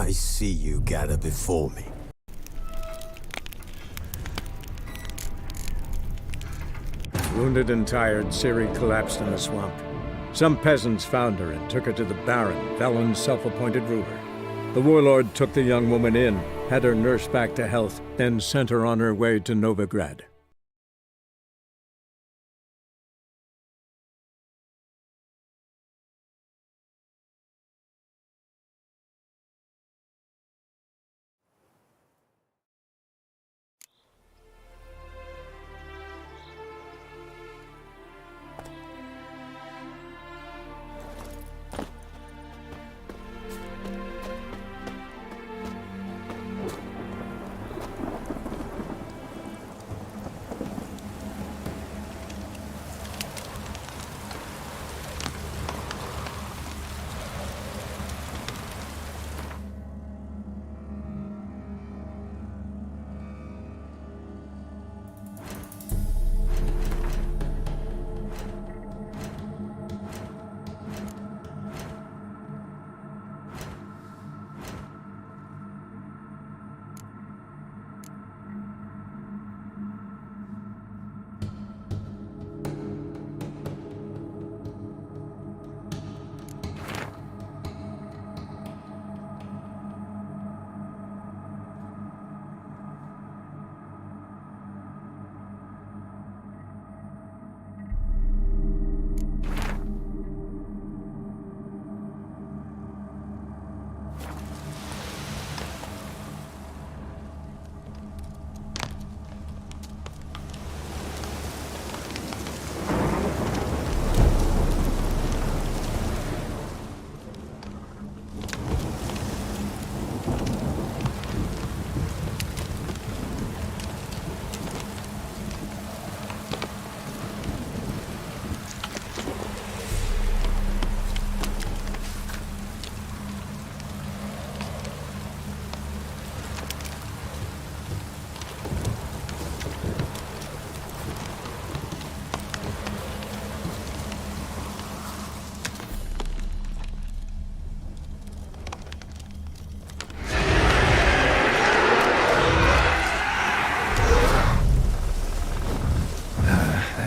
I see you gather before me. Wounded and tired, Ciri collapsed in the swamp. Some peasants found her and took her to the Baron, Velen's self-appointed ruler. The warlord took the young woman in, had her nursed back to health, then sent her on her way to Novigrad.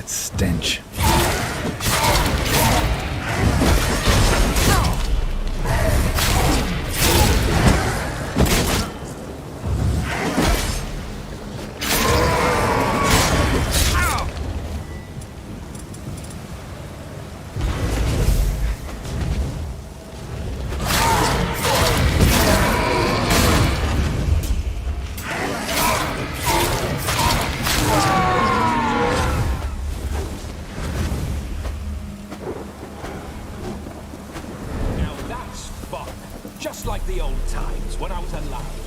Stench. Just like the old times when I was alive.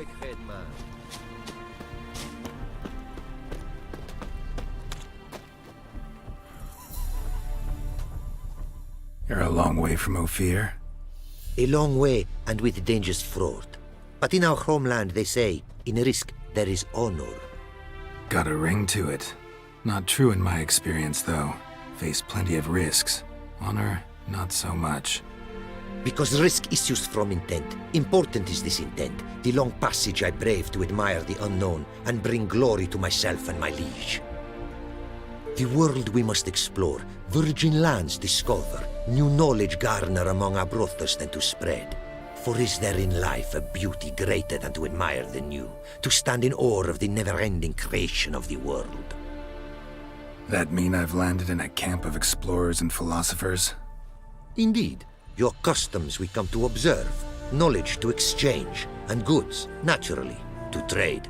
Projekt Red, man. You're a long way from Ophir. A long way, and with dangers fraught. But in our homeland, they say, in risk there is honor. Got a ring to it. Not true in my experience, though. Faced plenty of risks. Honor, not so much. Because risk issues from intent. Important is this intent. The long passage I brave to admire the unknown and bring glory to myself and my liege. The world we must explore, virgin lands discover, new knowledge garner among our brothers than to spread. For is there in life a beauty greater than to admire the new, to stand in awe of the never-ending creation of the world? That mean I've landed in a camp of explorers and philosophers? Indeed, your customs we come to observe, knowledge to exchange, and goods, naturally, to trade.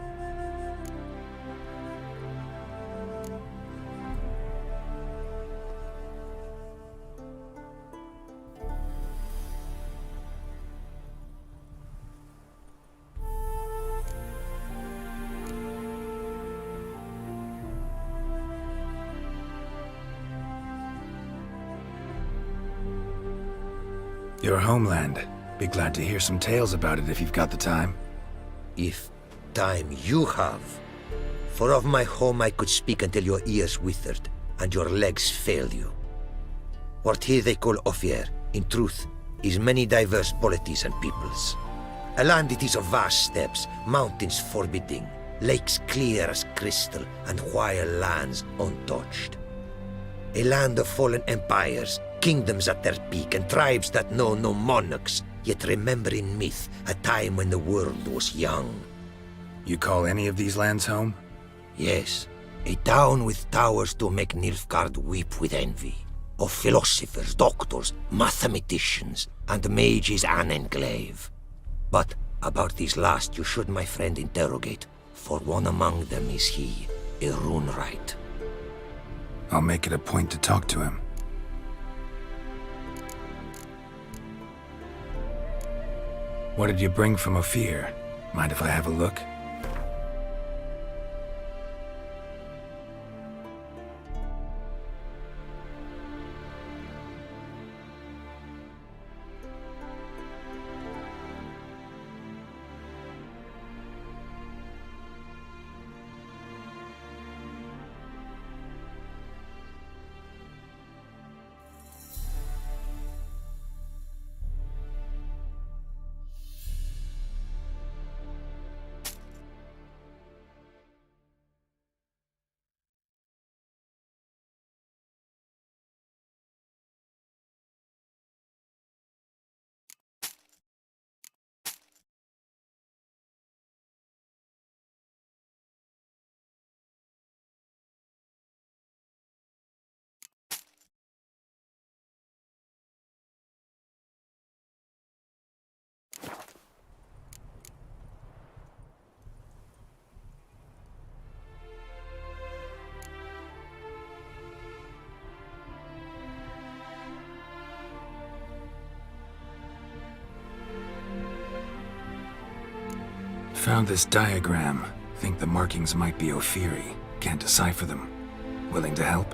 Your homeland. Be glad to hear some tales about it if you've got the time. If time you have. For of my home I could speak until your ears withered, and your legs failed you. What here they call Ophir, in truth, is many diverse polities and peoples. A land it is of vast steppes, mountains forbidding, lakes clear as crystal, and wild lands untouched. A land of fallen empires, kingdoms at their peak, and tribes that know no monarchs, yet remember in myth a time when the world was young. You call any of these lands home? Yes, a town with towers to make Nilfgaard weep with envy. Of philosophers, doctors, mathematicians, and mages an enclave. But about these last you should, my friend, interrogate, for one among them is he, a rune-wright. I'll make it a point to talk to him. What did you bring from Ophir? Mind if I have a look? Found this diagram. Think the markings might be Ophiri. Can't decipher them. Willing to help?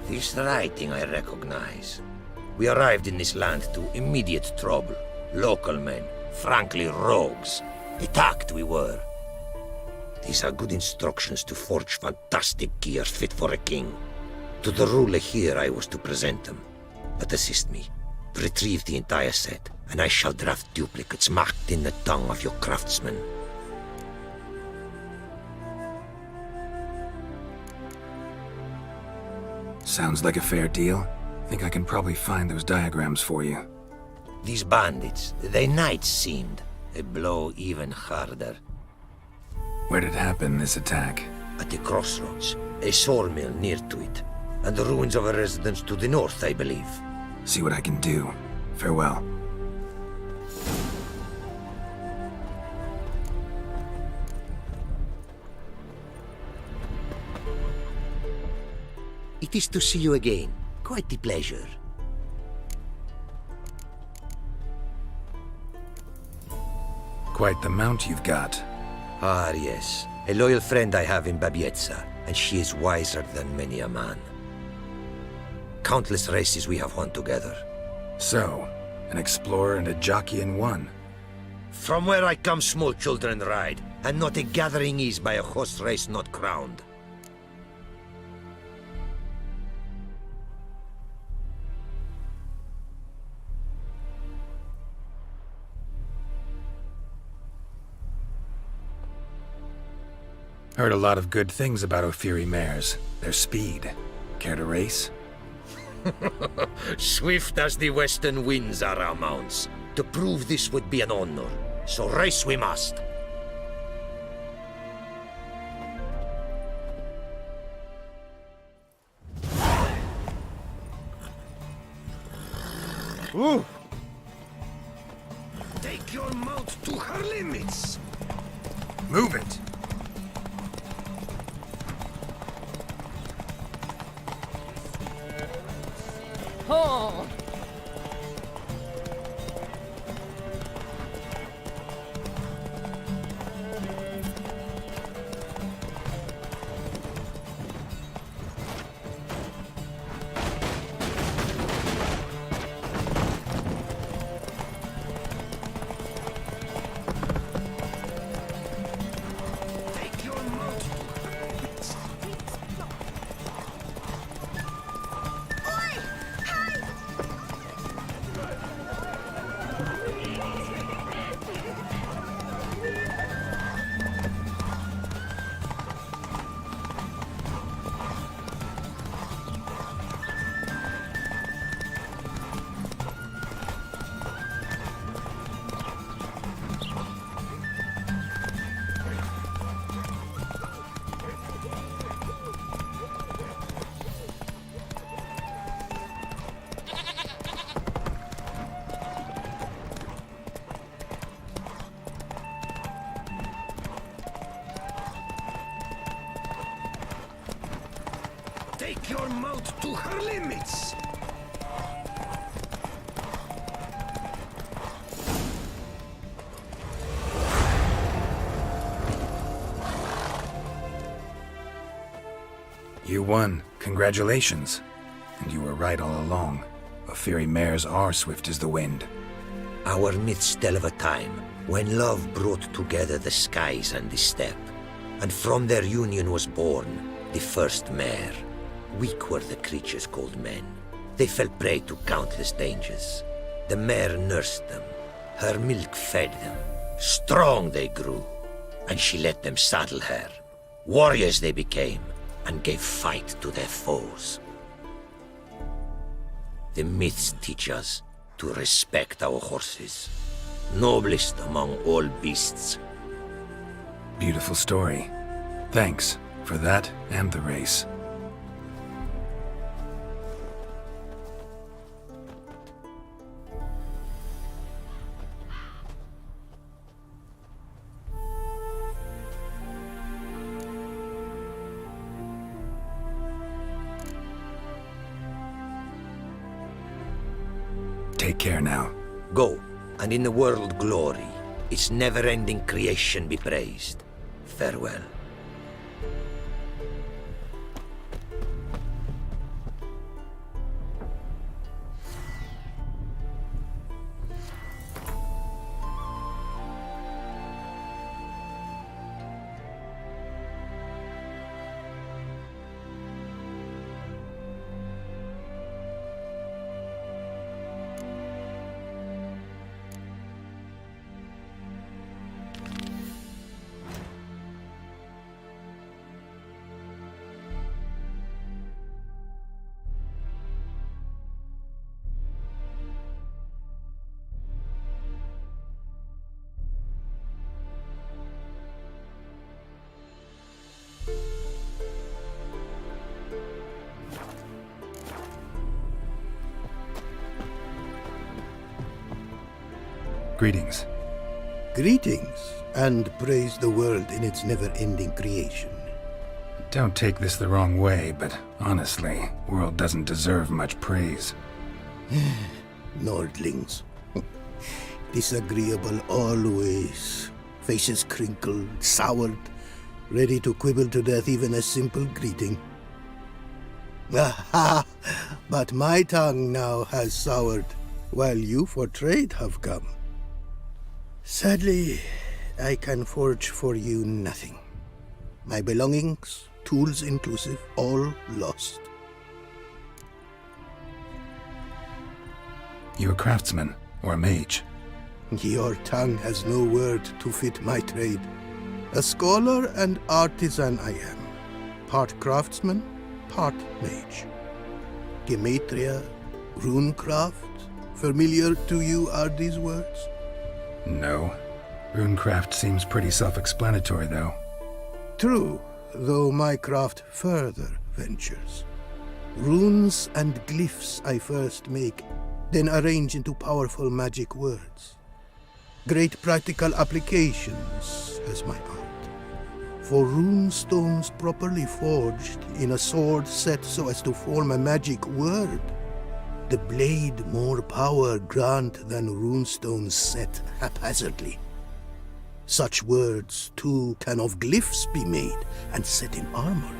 This writing I recognize. We arrived in this land to immediate trouble. Local men, frankly rogues. Attacked we were. These are good instructions to forge fantastic gear fit for a king. To the ruler here I was to present them. But assist me. Retrieve the entire set, and I shall draft duplicates marked in the tongue of your craftsman. Sounds like a fair deal. Think I can probably find those diagrams for you. These bandits, they knights seemed. A blow even harder. Where did it happen, this attack? At the crossroads, a sawmill near to it, and the ruins of a residence to the north, I believe. See what I can do. Farewell. It is to see you again. Quite the pleasure. Quite the mount you've got. Ah, yes. A loyal friend I have in Babietza, and she is wiser than many a man. Countless races we have won together. So, an explorer and a jockey in one. From where I come, small children ride, and not a gathering is by a horse race not crowned. Heard a lot of good things about Ophiri mares. Their speed. Care to race? Swift as the western winds are our mounts. To prove this would be an honor, so race we must. Ooh! Take your mount to her limits. Move it! Oh! Take your mount to her limits. Take your mount to her limits. You won. Congratulations. And you were right all along. Ophiri mares are swift as the wind. Our myths tell of a time when love brought together the skies and the steppe, and from their union was born the first mare. Weak were the creatures called men. They fell prey to countless dangers. The mare nursed them. Her milk fed them. Strong they grew, and she let them saddle her. Warriors they became, and gave fight to their foes. The myths teach us to respect our horses, noblest among all beasts. Beautiful story. Thanks for that and the race. Take care now. Go, and in the world glory, its never-ending creation be praised. Farewell. Greetings. Greetings, and praise the world in its never-ending creation. Don't take this the wrong way, but honestly, world doesn't deserve much praise. Nordlings. Disagreeable always. faces crinkled, soured, ready to quibble to death even a simple greeting. Aha! But my tongue now has soured, while you for trade have come. Sadly, I can forge for you nothing. My belongings, tools inclusive, all lost. You a craftsman or a mage? Your tongue has no word to fit my trade. A scholar and artisan I am, part craftsman, part mage. Gematria, runecraft, familiar to you are these words? No. Runecraft seems pretty self-explanatory, though. True, though my craft further ventures. Runes and glyphs I first make, then arrange into powerful magic words. Great practical applications as my art. For rune stones properly forged in a sword set so as to form a magic word, the blade more power grant than runestones set haphazardly. Such words, too, can of glyphs be made and set in armor.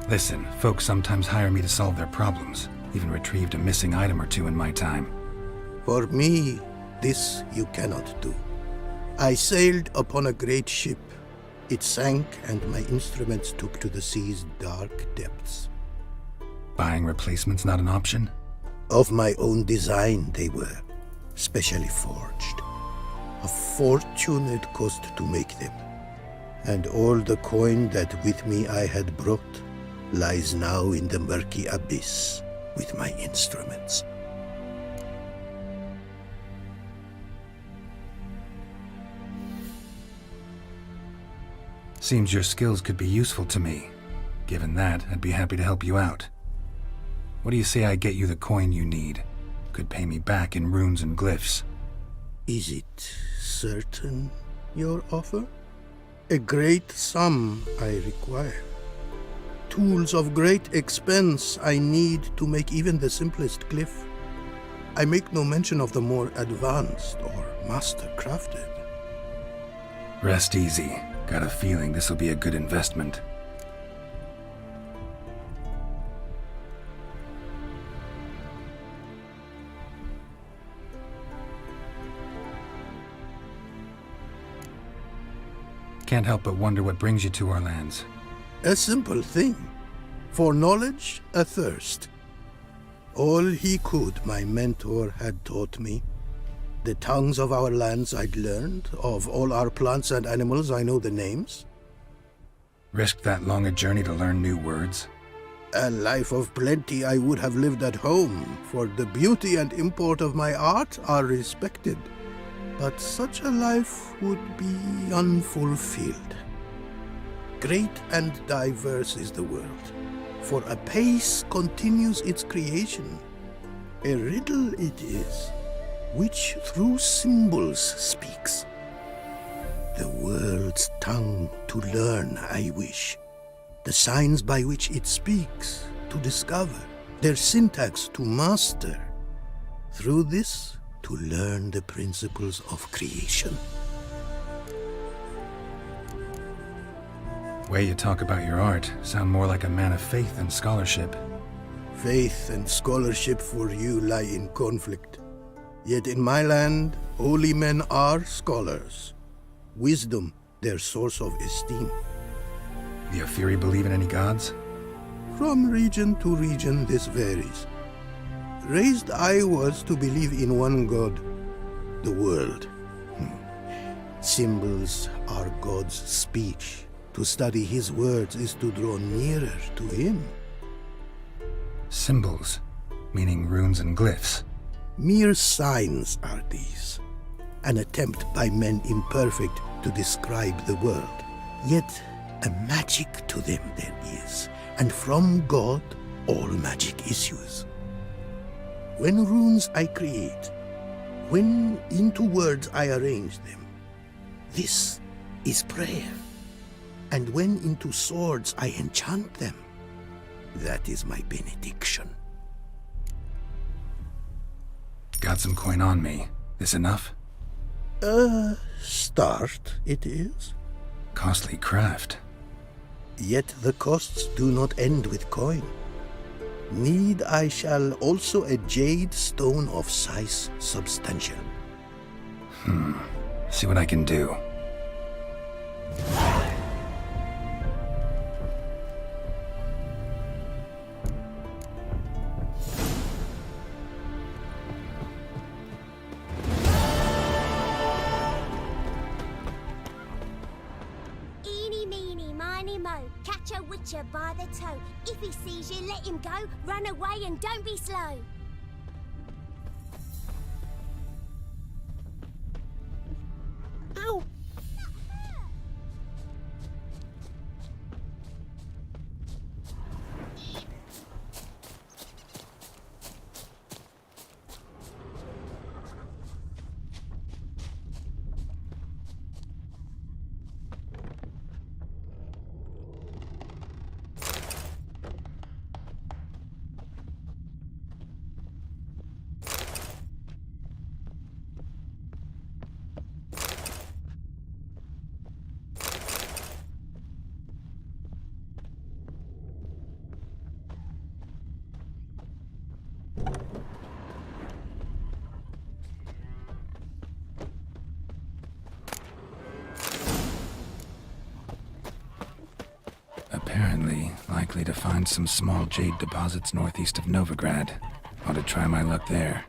Listen, folks sometimes hire me to solve their problems. Even retrieved a missing item or two in my time. For me, this you cannot do. I sailed upon a great ship. It sank, and my instruments took to the sea's dark depths. Buying replacements not an option? Of my own design they were, specially forged. A fortune it cost to make them. And all the coin that with me I had brought lies now in the murky abyss with my instruments. Seems your skills could be useful to me. Given that, I'd be happy to help you out. What do you say I get you the coin you need? Could pay me back in runes and glyphs. Is it certain, your offer? A great sum I require. Tools of great expense I need to make even the simplest glyph. I make no mention of the more advanced or master-crafted. Rest easy. Got a feeling this'll be a good investment. Can't help but wonder what brings you to our lands. A simple thing. For knowledge, a thirst. All he could, my mentor had taught me. The tongues of our lands I'd learned. Of all our plants and animals, I know the names. Risked that long a journey to learn new words? A life of plenty I would have lived at home, for the beauty and import of my art are respected. But such a life would be unfulfilled. Great and diverse is the world, for a pace continues its creation. A riddle it is, which through symbols speaks. The world's tongue to learn I wish, the signs by which it speaks to discover, their syntax to master. Through this, to learn the principles of creation. Way you talk about your art sound more like a man of faith than scholarship. Faith and scholarship for you lie in conflict. Yet in my land, holy men are scholars. Wisdom, their source of esteem. The Ophiri believe in any gods? From region to region, this varies. Raised I was to believe in one God, the world. Symbols are God's speech. To study his words is to draw nearer to him. Symbols, meaning runes and glyphs. Mere signs are these. An attempt by men imperfect to describe the world. Yet a magic to them there is, and from God all magic issues. When runes I create, when into words I arrange them, this is prayer. And when into swords I enchant them, that is my benediction. Got some coin on me. This enough? Start it is. Costly craft. Yet the costs do not end with coin. Need I shall also a jade stone of size substantial. See what I can do. Eeny, meeny, miny, mo. Catch a witcher by the toe. If he sees you, let him go. Run away and don't be slow. Ow! Apparently, likely to find some small jade deposits northeast of Novigrad. Ought to try my luck there.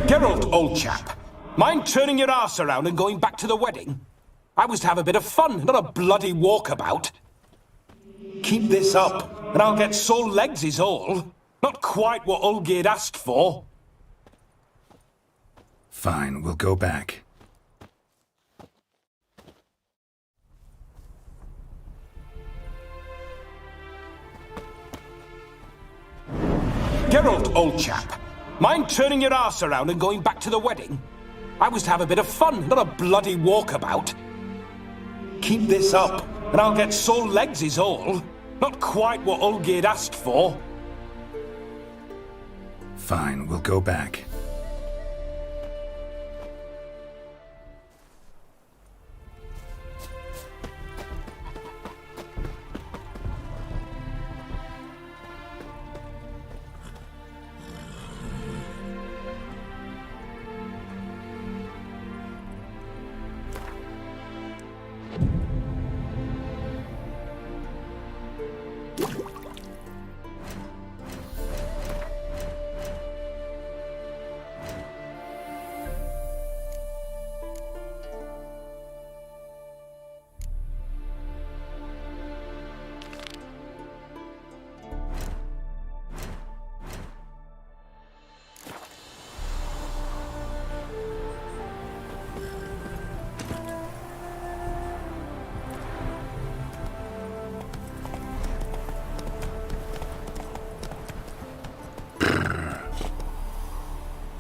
Geralt, old chap. Mind turning your arse around and going back to the wedding? I was to have a bit of fun, not a bloody walkabout. Keep this up, and I'll get sore legs is all. Not quite what Olgerd asked for. Fine, we'll go back. Geralt, old chap. Mind turning your arse around and going back to the wedding? I was to have a bit of fun, not a bloody walkabout. Keep this up, and I'll get sore legs is all. Not quite what Olgerd asked for. Fine, we'll go back.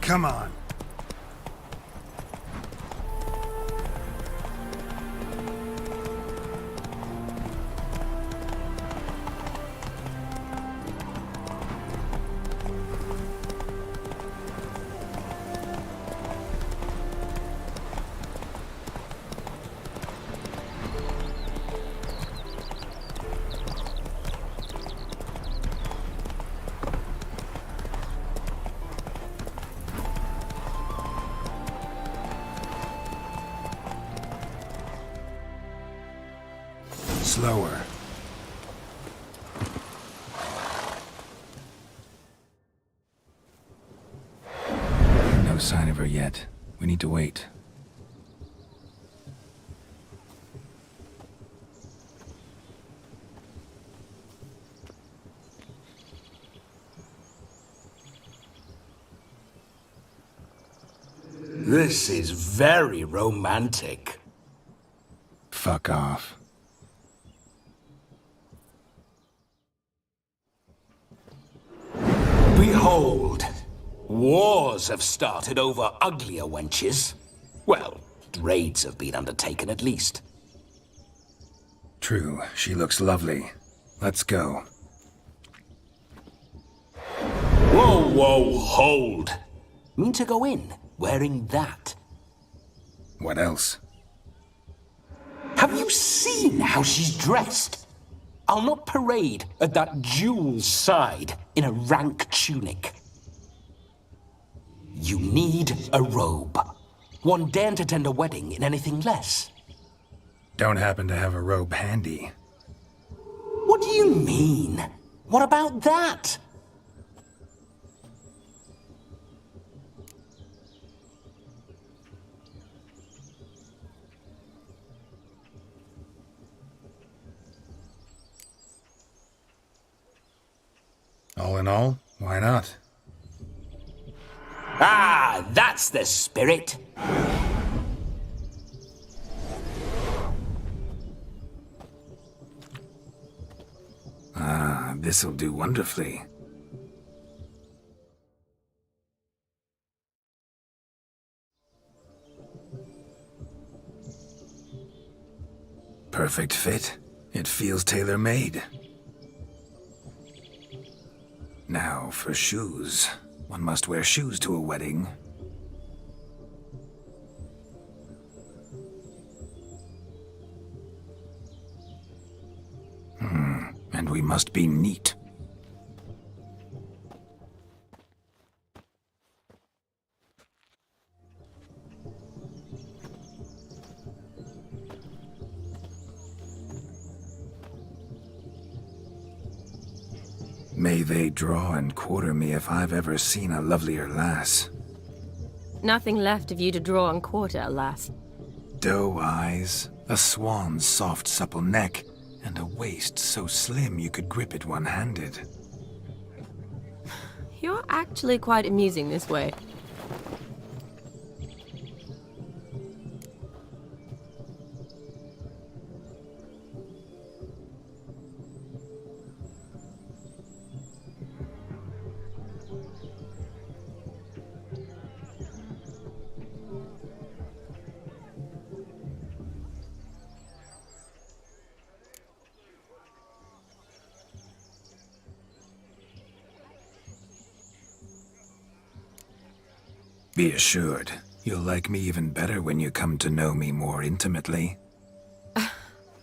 Come on. Slower. No sign of her yet. We need to wait. This is very romantic. Fuck off. Hold. Wars have started over uglier wenches. Well, raids have been undertaken at least. True, she looks lovely. Let's go. Whoa, hold. Mean to go in, wearing that? What else? Have you seen how she's dressed? I'll not parade at that jewel's side in a rank tunic. You need a robe. One daren't attend a wedding in anything less. Don't happen to have a robe handy. What do you mean? What about that? All in all, why not? Ah, that's the spirit. Ah, this'll do wonderfully. Perfect fit. It feels tailor-made. Now, for shoes. One must wear shoes to a wedding. And we must be neat. May they draw and quarter me if I've ever seen a lovelier lass. Nothing left of you to draw and quarter, alas. Doe eyes, a swan's soft supple neck, and a waist so slim you could grip it one-handed. You're actually quite amusing this way. Be assured, you'll like me even better when you come to know me more intimately.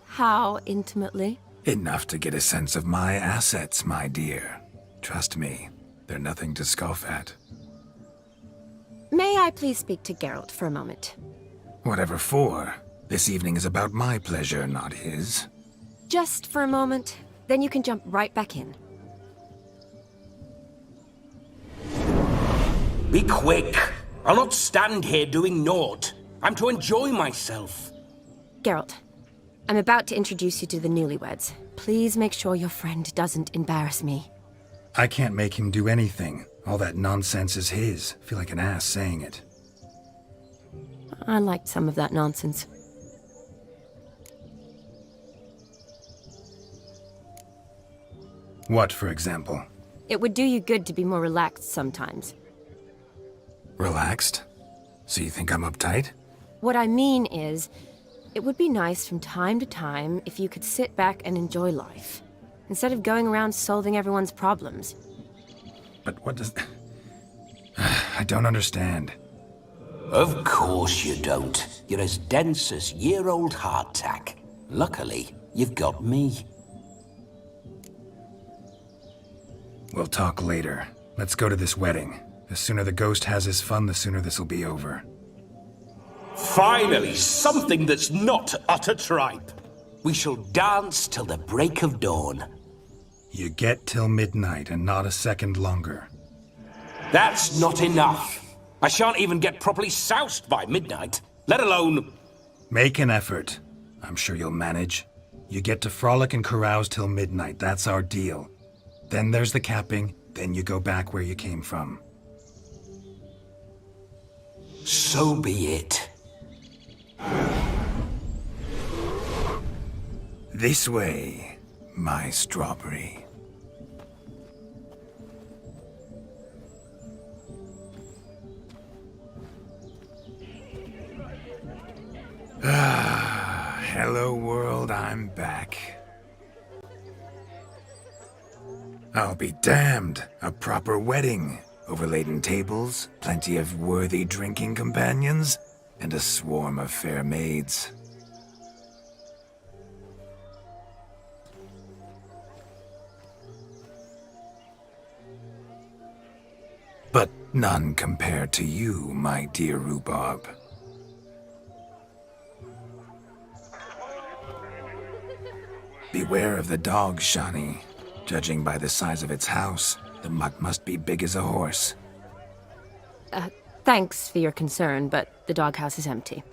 How intimately? Enough to get a sense of my assets, my dear. Trust me, they're nothing to scoff at. May I please speak to Geralt for a moment? Whatever for. This evening is about my pleasure, not his. Just for a moment, then you can jump right back in. Be quick. I'll not stand here doing naught. I'm to enjoy myself. Geralt, I'm about to introduce you to the newlyweds. Please make sure your friend doesn't embarrass me. I can't make him do anything. All that nonsense is his. I feel like an ass saying it. I liked some of that nonsense. What, for example? It would do you good to be more relaxed sometimes. Relaxed? So you think I'm uptight? What I mean is, it would be nice from time to time if you could sit back and enjoy life, instead of going around solving everyone's problems. But what does... I don't understand. Of course you don't. You're as dense as year-old hardtack. Luckily, you've got me. We'll talk later. Let's go to this wedding. The sooner the ghost has his fun, the sooner this'll be over. Finally, something that's not utter tripe. We shall dance till the break of dawn. You get till midnight and not a second longer. That's not enough. I shan't even get properly soused by midnight, let alone... Make an effort. I'm sure you'll manage. You get to frolic and carouse till midnight, that's our deal. Then there's the capping, then you go back where you came from. So be it. This way, my strawberry. Hello world, I'm back. I'll be damned. A proper wedding. Overladen tables, plenty of worthy drinking companions, and a swarm of fair maids. But none compared to you, my dear rhubarb. Beware of the dog, Shani. Judging by the size of its house, the mutt must be big as a horse. Thanks for your concern, but the doghouse is empty.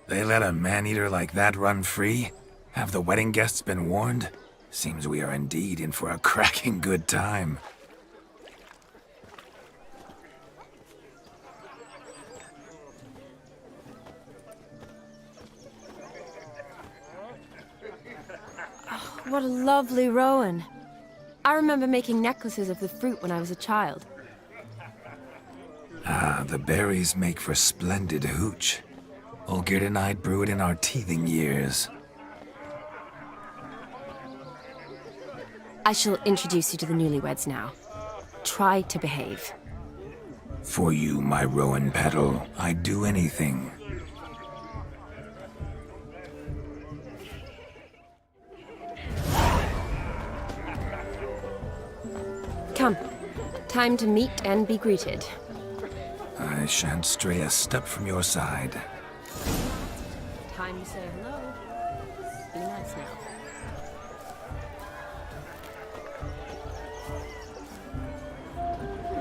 They let a man-eater like that run free? Have the wedding guests been warned? Seems we are indeed in for a cracking good time. What a lovely rowan. I remember making necklaces of the fruit when I was a child. Ah, the berries make for splendid hooch. Olgerd and I brew it in our teething years. I shall introduce you to the newlyweds now. Try to behave. For you, my rowan petal, I'd do anything. Come. Time to meet and be greeted. I shan't stray a step from your side. Time to say hello. Be nice now.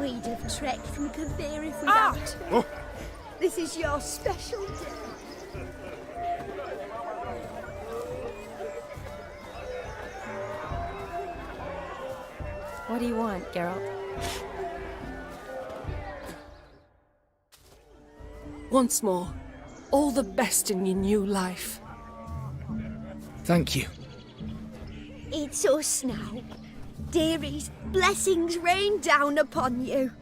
We'd have trekked from Kavir if we'd had. Oh. This is your special day. What do you want, Geralt? Once more, all the best in your new life. Thank you. It's us now. Dearies, blessings rain down upon you.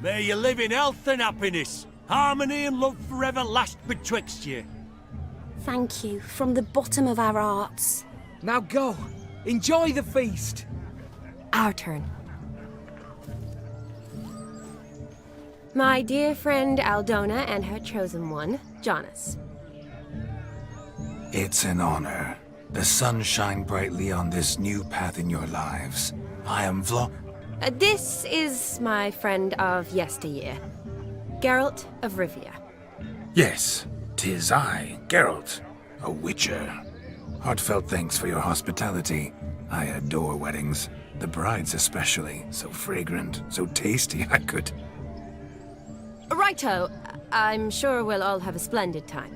May you live in health and happiness. Harmony and love forever last betwixt you. Thank you from the bottom of our hearts. Now go. Enjoy the feast. Our turn. My dear friend Aldona and her chosen one, Jonas. It's an honor. The sun shine brightly on this new path in your lives. I am This is my friend of yesteryear, Geralt of Rivia. Yes, 'tis I, Geralt, a witcher. Heartfelt thanks for your hospitality. I adore weddings. The brides especially. So fragrant, so tasty, I could... Righto. I'm sure we'll all have a splendid time.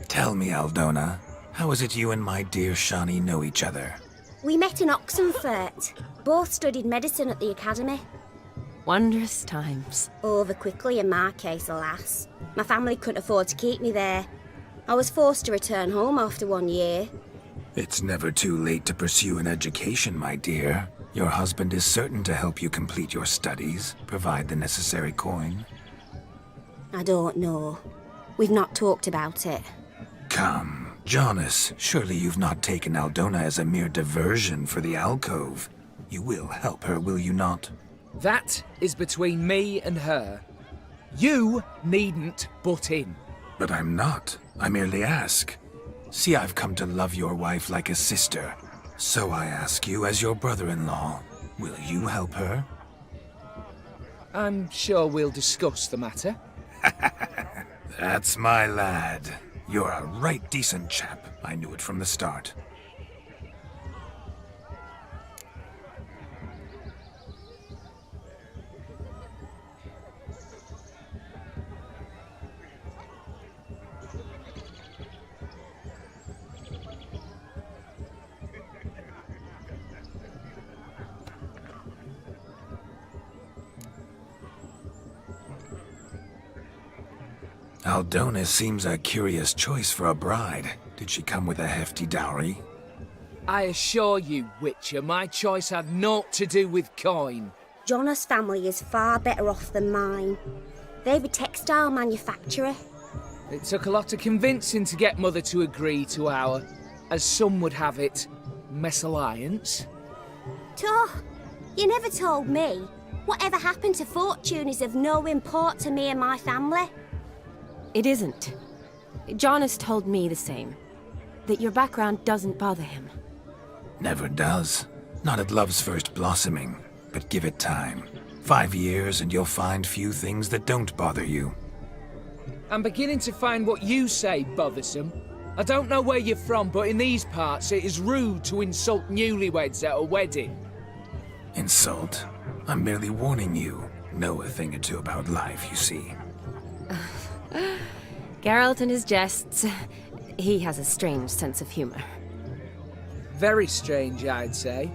Tell me, Aldona, how is it you and my dear Shani know each other? We met in Oxenfurt. Both studied medicine at the academy. Wondrous times. Over quickly in my case, alas. My family couldn't afford to keep me there. I was forced to return home after 1 year. It's never too late to pursue an education, my dear. Your husband is certain to help you complete your studies, provide the necessary coin. I don't know. We've not talked about it. Come, Jonas, surely you've not taken Aldona as a mere diversion for the alcove. You will help her, will you not? That is between me and her. You needn't butt in. But I'm not. I merely ask. See, I've come to love your wife like a sister. So I ask you as your brother-in-law, will you help her? I'm sure we'll discuss the matter. That's my lad. You're a right decent chap. I knew it from the start. Aldona seems a curious choice for a bride. Did she come with a hefty dowry? I assure you, Witcher, my choice had naught to do with coin. Jonna's family is far better off than mine. They're a textile manufacturer. It took a lot of convincing to get Mother to agree to our, as some would have it, mesalliance. Toh, you never told me. Whatever happened to fortune is of no import to me and my family. It isn't. John has told me the same. That your background doesn't bother him. Never does. Not at love's first blossoming. But give it time. 5 years and you'll find few things that don't bother you. I'm beginning to find what you say bothersome. I don't know where you're from, but in these parts it is rude to insult newlyweds at a wedding. Insult? I'm merely warning you. Know a thing or two about life, you see. Geralt and his jests. He has a strange sense of humor. Very strange, I'd say.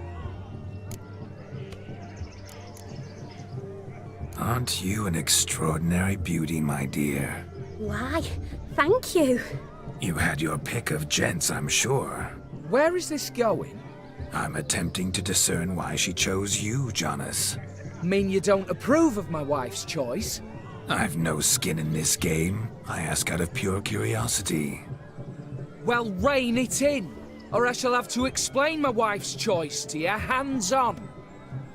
Aren't you an extraordinary beauty, my dear? Why, thank you. You had your pick of gents, I'm sure. Where is this going? I'm attempting to discern why she chose you, Jonas. Mean you don't approve of my wife's choice? I've no skin in this game. I ask out of pure curiosity. Well, rein it in, or I shall have to explain my wife's choice to you hands-on.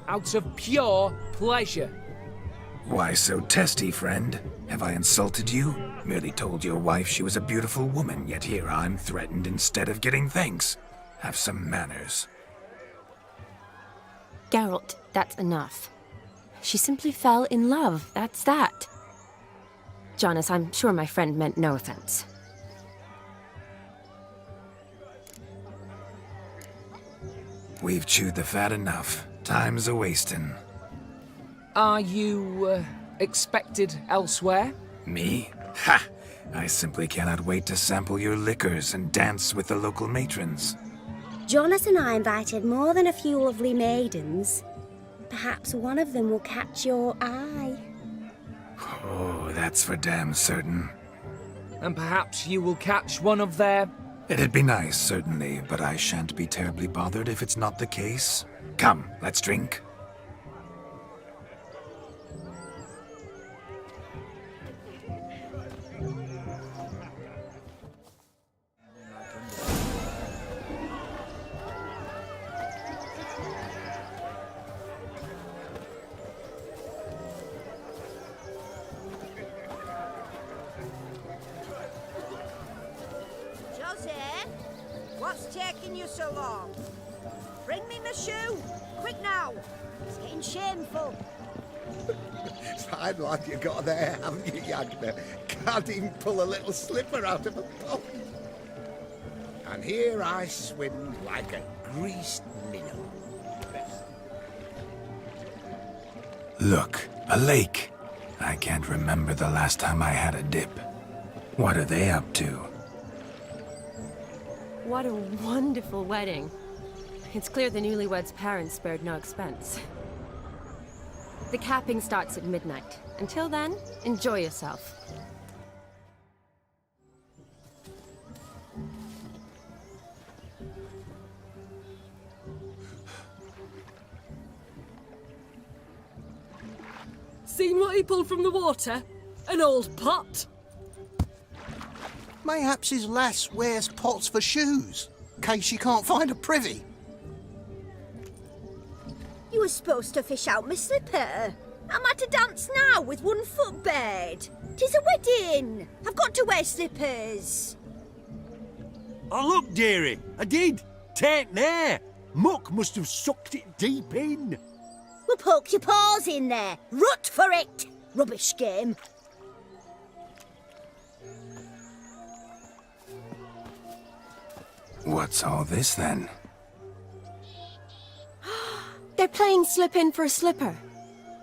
Out of pure pleasure. Why so testy, friend? Have I insulted you? Merely told your wife she was a beautiful woman, yet here I'm threatened instead of getting thanks. Have some manners. Geralt, that's enough. She simply fell in love, that's that. Jonas, I'm sure my friend meant no offense. We've chewed the fat enough. Time's a-wasting. Are you, expected elsewhere? Me? Ha! I simply cannot wait to sample your liquors and dance with the local matrons. Jonas and I invited more than a few lovely maidens. Perhaps one of them will catch your eye. Oh, that's for damn certain. And perhaps you will catch one of their... It'd be nice, certainly, but I shan't be terribly bothered if it's not the case. Come, let's drink. What's taking you so long? Bring me my shoe! Quick now! It's getting shameful. Fine lad you got there, haven't you, Yagna? Can't even pull a little slipper out of a pocket. And here I swim like a greased minnow. Look, a lake. I can't remember the last time I had a dip. What are they up to? What a wonderful wedding. It's clear the newlyweds' parents spared no expense. The capping starts at midnight. Until then, enjoy yourself. Seen what he pulled from the water? An old pot. Mayhaps his lass wears pots for shoes, case she can't find a privy. You were supposed to fish out my slipper. I'm at a dance now with 1 foot bared. 'Tis a wedding. I've got to wear slippers. Oh, look, dearie, I did. Take there. Muck must have sucked it deep in. Well, poke your paws in there. Rut for it. Rubbish game. What's all this, then? They're playing slip in for a slipper.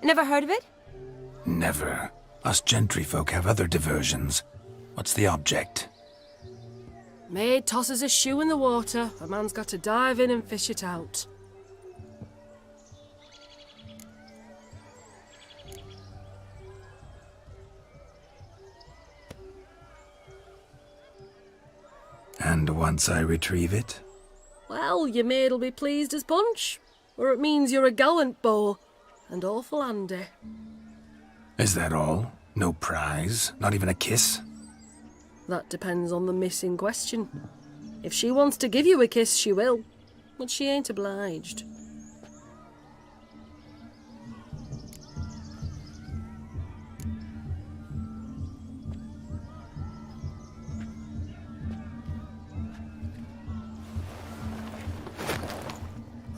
Never heard of it? Never. Us gentry folk have other diversions. What's the object? Maid tosses a shoe in the water. A man's got to dive in and fish it out. And once I retrieve it? Well, your maid'll be pleased as punch, or it means you're a gallant beau, and awful handy. Is that all? No prize? Not even a kiss? That depends on the miss in question. If she wants to give you a kiss, she will, but she ain't obliged.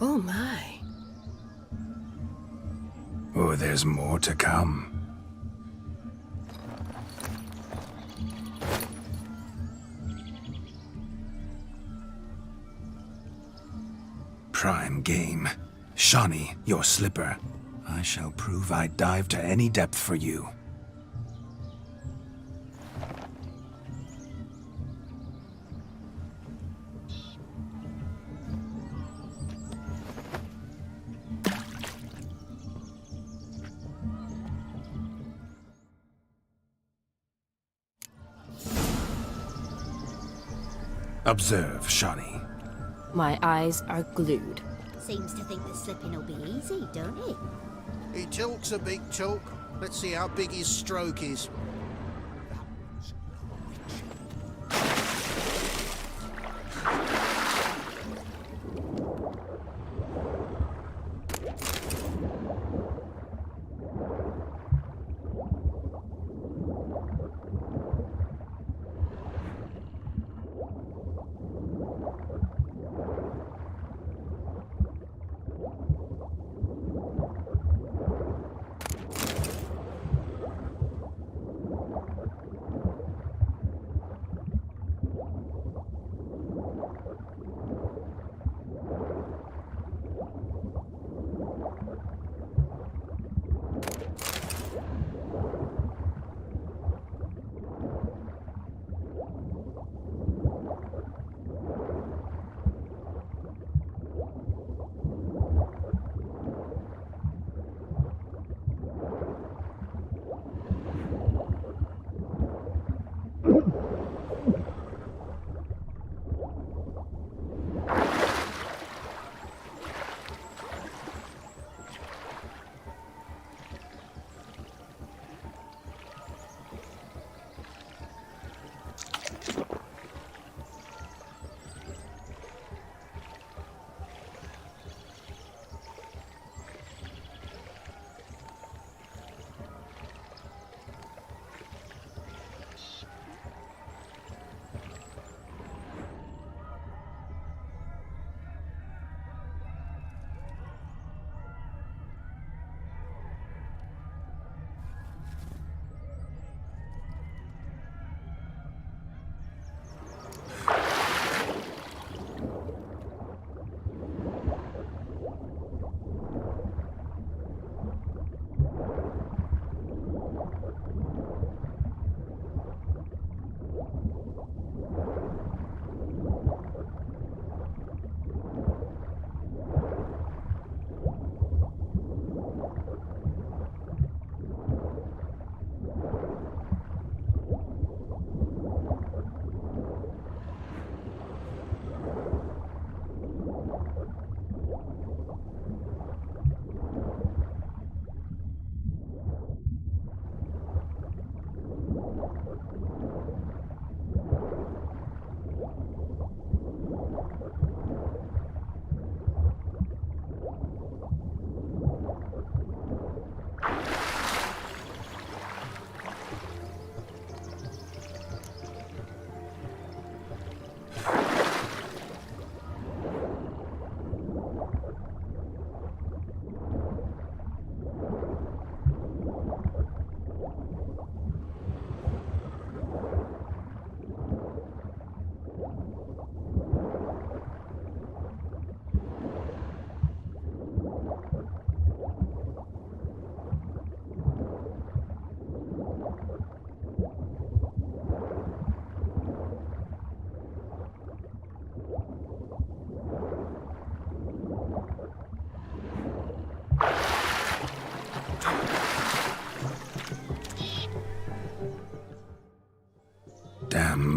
Oh my. Oh, there's more to come. Prime game. Shawnee, your slipper. I shall prove I'd dive to any depth for you. Observe, Shawnee. My eyes are glued. Seems to think that slipping will be easy, don't it? He talks a big talk. Let's see how big his stroke is.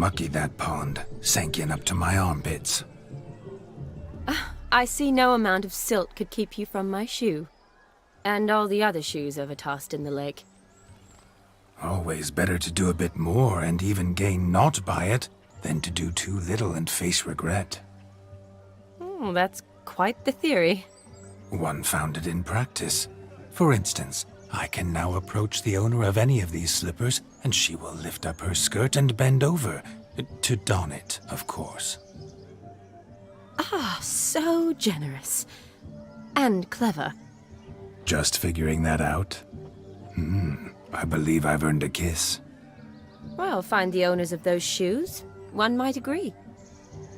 mucky, that pond. Sank in up to my armpits. I see no amount of silt could keep you from my shoe. And all the other shoes ever tossed in the lake. Always better to do a bit more and even gain naught by it than to do too little and face regret. Oh, that's quite the theory. One founded in practice. For instance, I can now approach the owner of any of these slippers, and she will lift up her skirt and bend over. To don it, of course. Ah, so generous. And clever. Just figuring that out? I believe I've earned a kiss. Well, find the owners of those shoes. One might agree.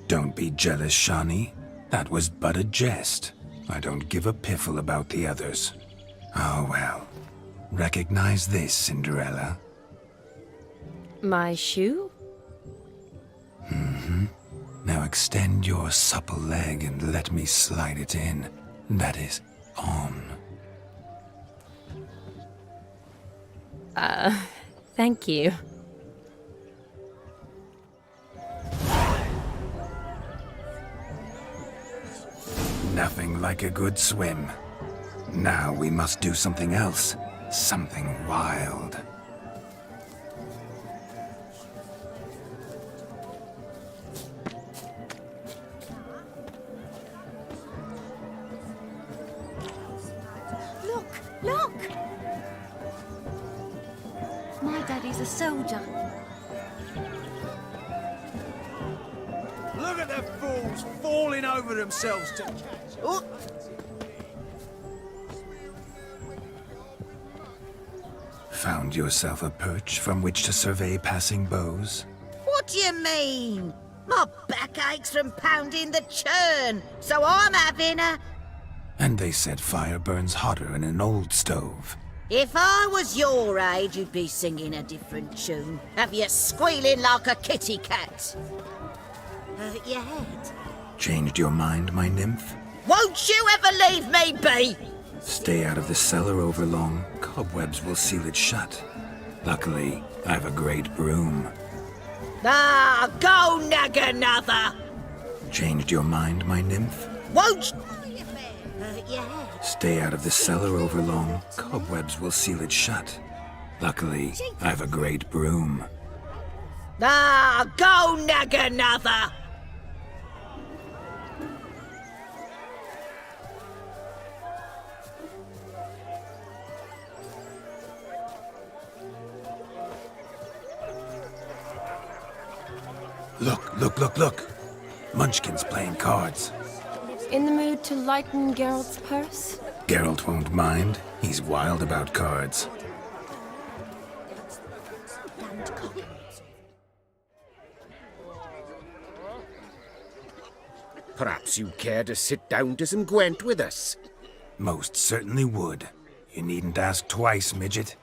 Don't be jealous, Shawnee. That was but a jest. I don't give a piffle about the others. Oh well. Recognize this, Cinderella. My shoe? Now extend your supple leg and let me slide it in. That is, on. Thank you. Nothing like a good swim. Now we must do something else. Something wild. Look! My daddy's a soldier. Look at the fools falling over themselves to catch up. Found yourself a perch from which to survey passing beaux? What do you mean? My back aches from pounding the churn, so I'm having a... And they said fire burns hotter in an old stove. If I was your age, you'd be singing a different tune. Have you squealing like a kitty cat? Hurt your head? Changed your mind, my nymph? Won't you ever leave me be? Stay out of the cellar over long. Cobwebs will seal it shut. Luckily, I've a great broom. Ah, go nag another! Changed your mind, my nymph? Won't you... Hurt your head? Stay out of the cellar over long. Cobwebs will seal it shut. Luckily, I've a great broom. Ah, go nag another! Look. Munchkin's playing cards. In the mood to lighten Geralt's purse? Geralt won't mind. He's wild about cards. Perhaps you'd care to sit down to some Gwent with us? Most certainly would. You needn't ask twice, midget.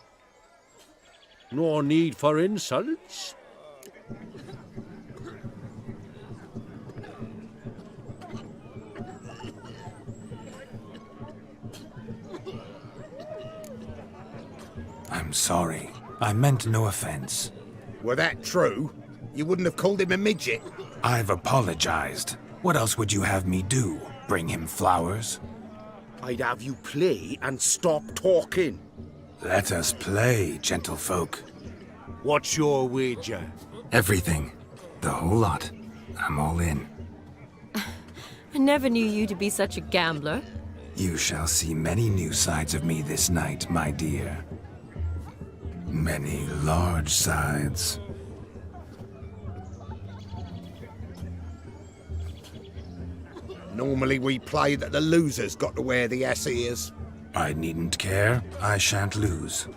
No need for insults. I'm sorry. I meant no offense. Were that true, you wouldn't have called him a midget. I've apologized. What else would you have me do? Bring him flowers? I'd have you play and stop talking. Let us play, gentlefolk. What's your wager? Everything. The whole lot. I'm all in. I never knew you to be such a gambler. You shall see many new sides of me this night, my dear. Many large sides. Normally we play that the loser's got to wear the ass ears. I needn't care. I shan't lose.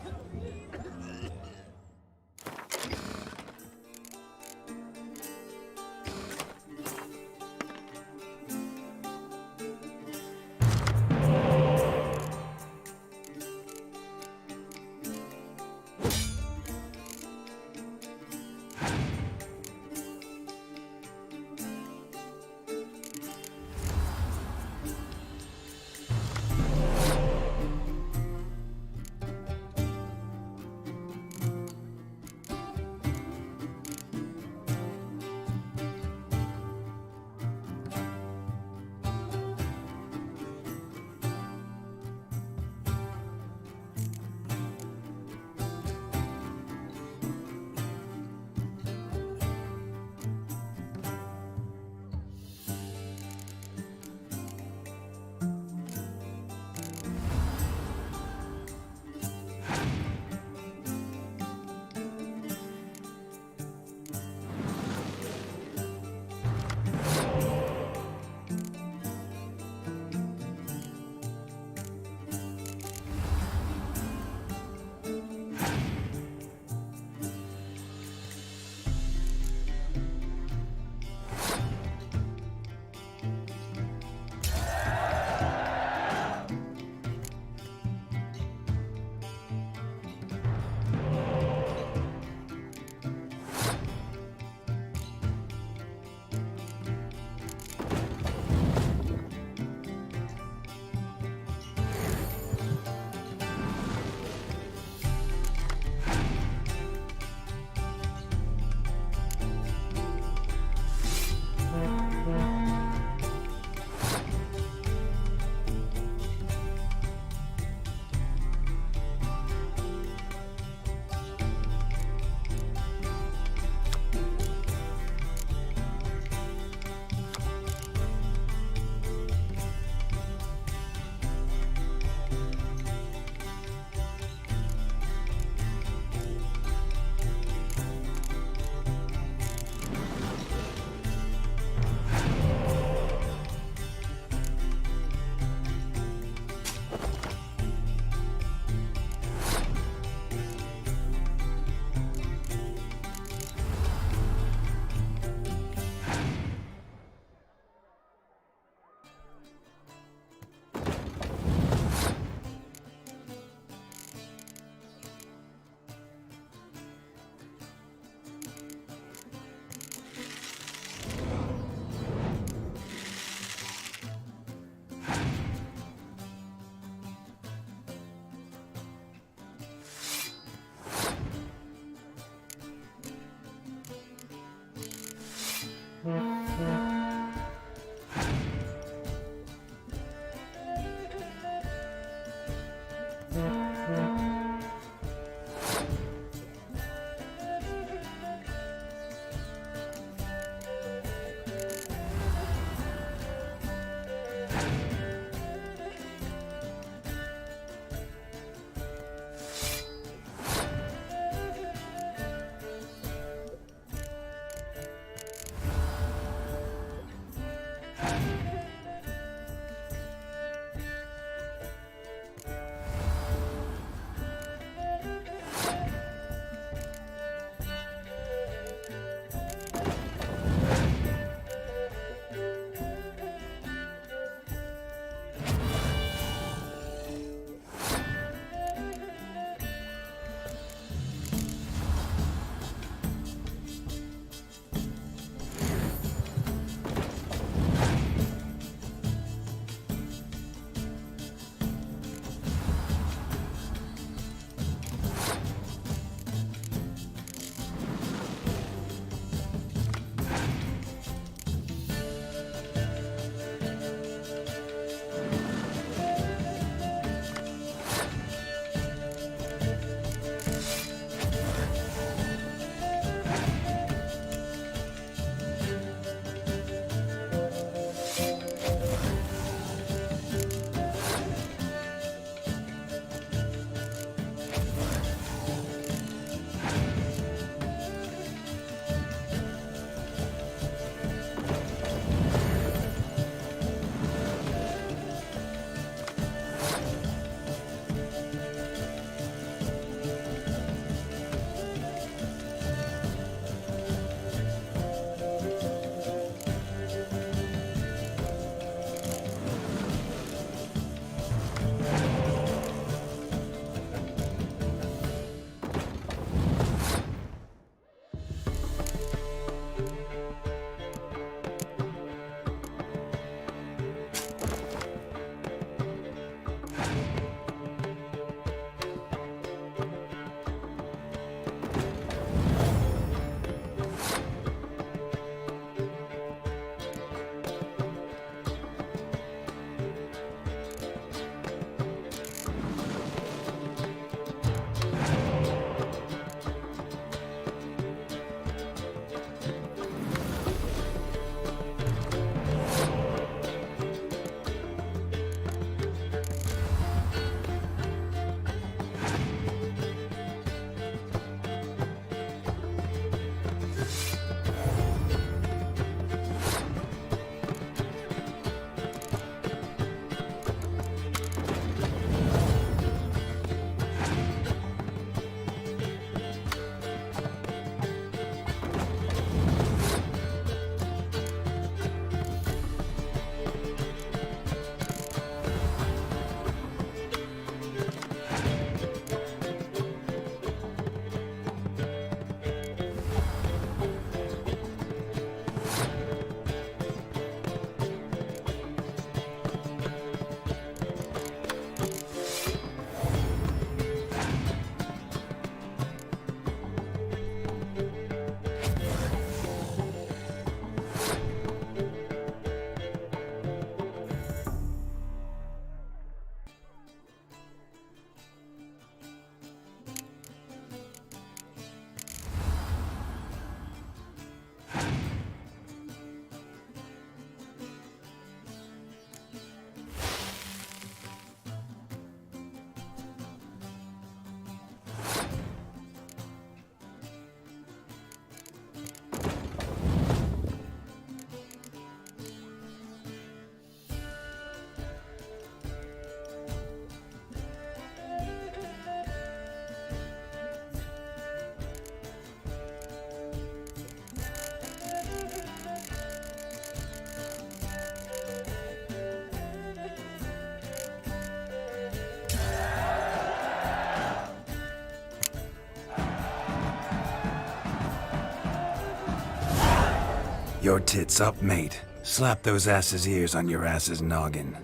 Your tits up, mate. Slap those asses' ears on your ass's noggin.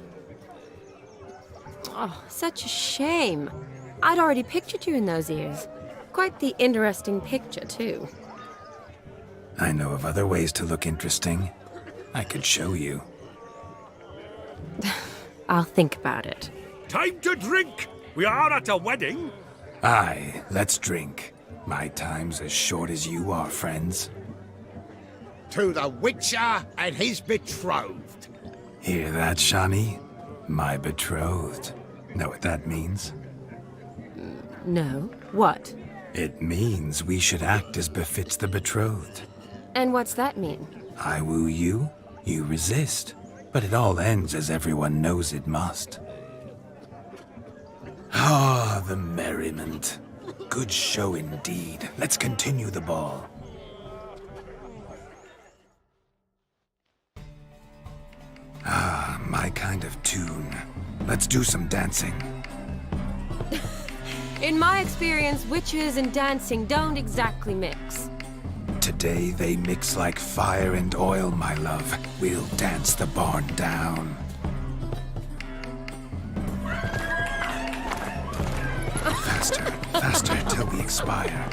Oh, such a shame. I'd already pictured you in those ears. Quite the interesting picture, too. I know of other ways to look interesting. I could show you. I'll think about it. Time to drink! We are at a wedding! Aye, let's drink. My time's as short as you are, friends. To the Witcher and his betrothed. Hear that, Shani? My betrothed. Know what that means? No. What? It means we should act as befits the betrothed. And what's that mean? I woo you, you resist. But it all ends as everyone knows it must. Ah, the merriment. Good show indeed. Let's continue the ball. Ah, my kind of tune. Let's do some dancing. In my experience, witches and dancing don't exactly mix. Today they mix like fire and oil, my love. We'll dance the barn down. Faster, faster till we expire.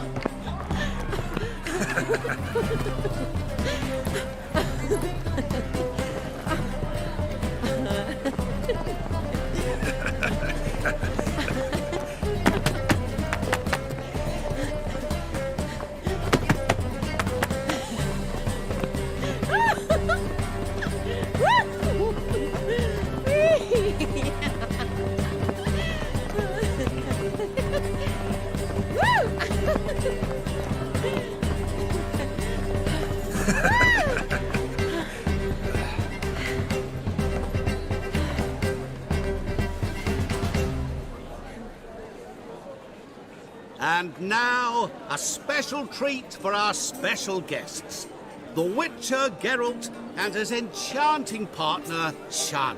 And now, a special treat for our special guests. The Witcher Geralt and his enchanting partner, Shani.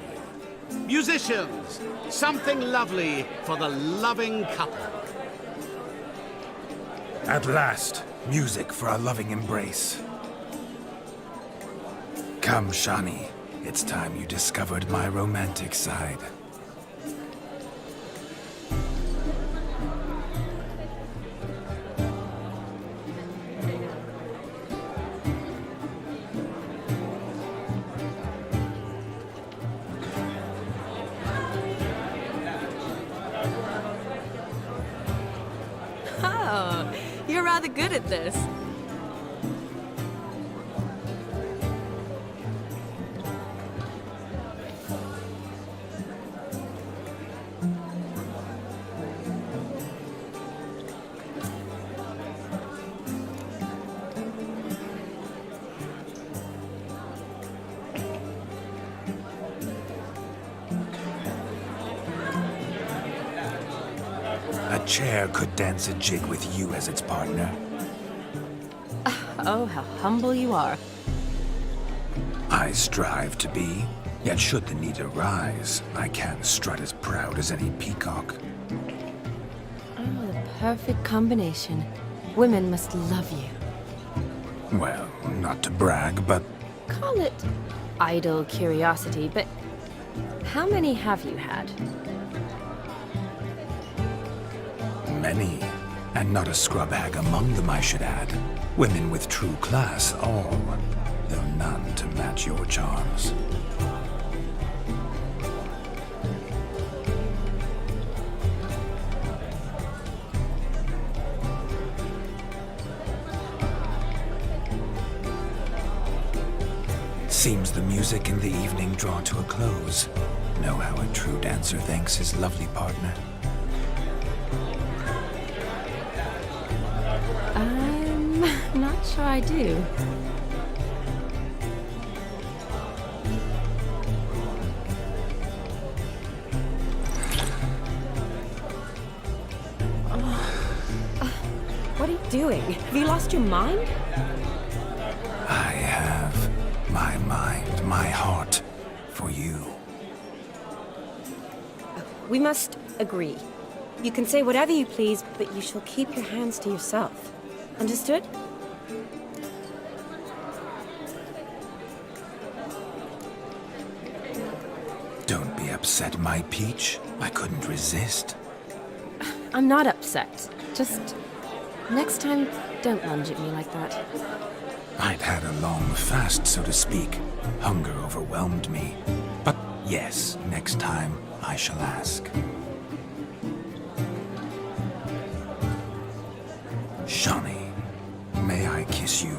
Musicians, something lovely for the loving couple. At last, music for a loving embrace. Come, Shani. It's time you discovered my romantic side. Oh, you're rather good at this. A chair could dance a jig with you as its partner. Oh, how humble you are. I strive to be, yet should the need arise, I can strut as proud as any peacock. Oh, the perfect combination. Women must love you. Well, not to brag, but Call it idle curiosity, but how many have you had? many. And not a scrub hag among them, I should add. Women with true class, all, though none to match your charms. Seems the music and the evening draw to a close. Know how a true dancer thanks his lovely partner. I'm not sure I do. What are you doing? Have you lost your mind? I have my mind, my heart for you. We must agree. You can say whatever you please, but you shall keep your hands to yourself. Understood? upset, my peach? I couldn't resist. I'm not upset. Just next time, don't lunge at me like that. I'd had a long fast, so to speak. Hunger overwhelmed me. But yes, next time I shall ask. Shawnee, may I kiss you?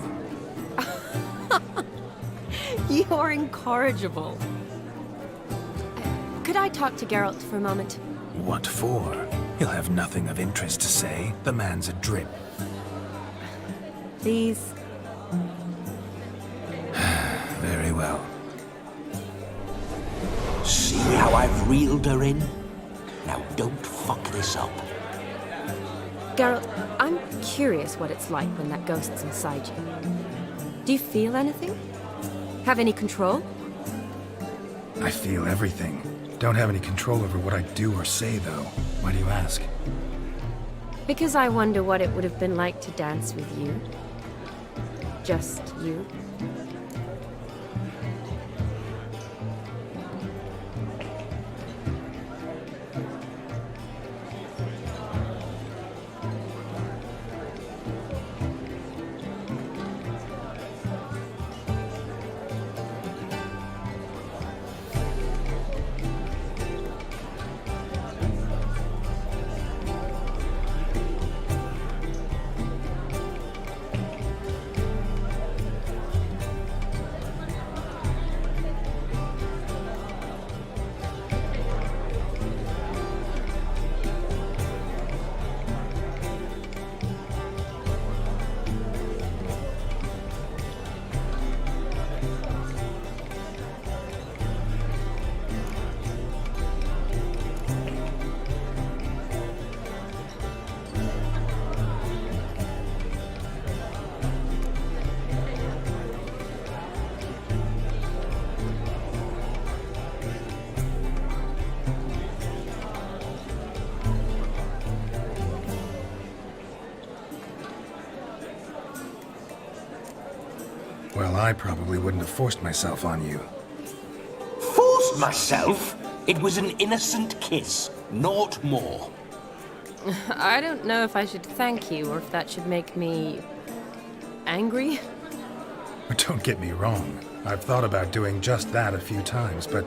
You're incorrigible. Could I talk to Geralt for a moment? What for? He'll have nothing of interest to say. The man's a drip. Please. Very well. See how I've reeled her in? Now don't fuck this up. Geralt, I'm curious what it's like when that ghost's inside you. Do you feel anything? Have any control? I feel everything. Don't have any control over what I do or say, though. Why do you ask? Because I wonder what it would have been like to dance with you. Just you. Well, I probably wouldn't have forced myself on you. Forced myself? It was an innocent kiss, naught more. I don't know if I should thank you or if that should make me angry. But don't get me wrong. I've thought about doing just that a few times, but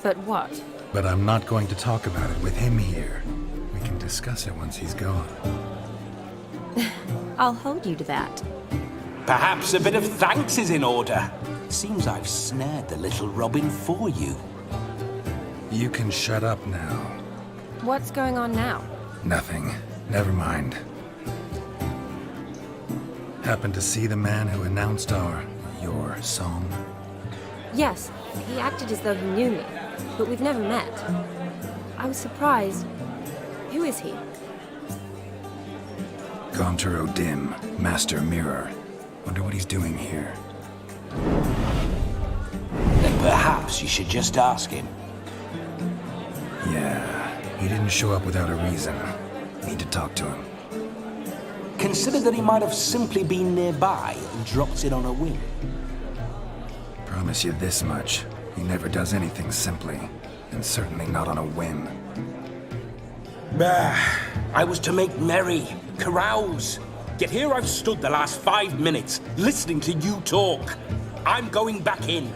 But what? But I'm not going to talk about it with him here. We can discuss it once he's gone. I'll hold you to that. Perhaps a bit of thanks is in order. Seems I've snared the little robin for you. You can shut up now. What's going on now? Nothing. Never mind. Happened to see the man who announced your song? Yes, he acted as though he knew me, but we've never met. I was surprised. Who is he? Gaunter O'Dim, Master Mirror. Wonder what he's doing here. Then perhaps you should just ask him. Yeah, he didn't show up without a reason. Need to talk to him. Consider that he might have simply been nearby and dropped it on a whim. Promise you this much. He never does anything simply, and certainly not on a whim. Bah, I was to make merry, carouse. Yet here I've stood the last 5 minutes, listening to you talk. I'm going back in.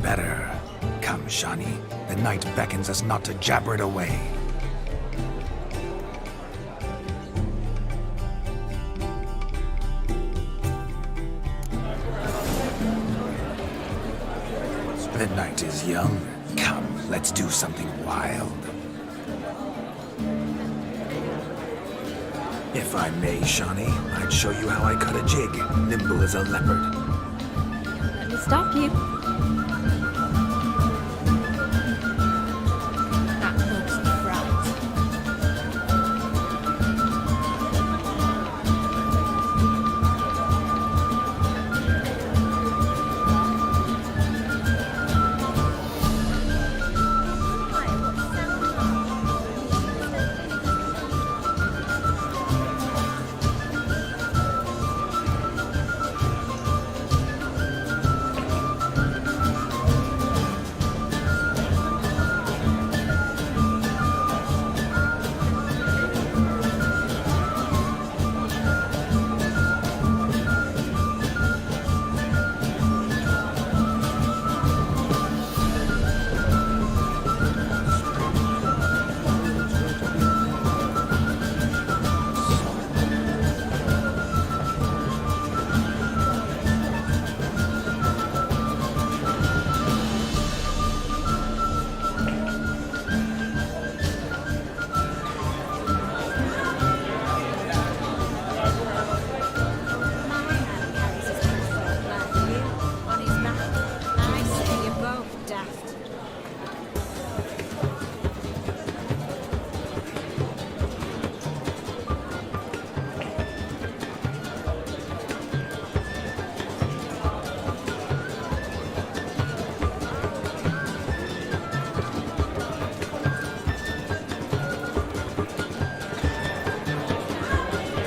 Better. Come, Shawnee. The night beckons us not to jabber it away. The night is young. Come, let's do something wild. If I may, Shawnee, I'd show you how I cut a jig, nimble as a leopard. Let me stop you.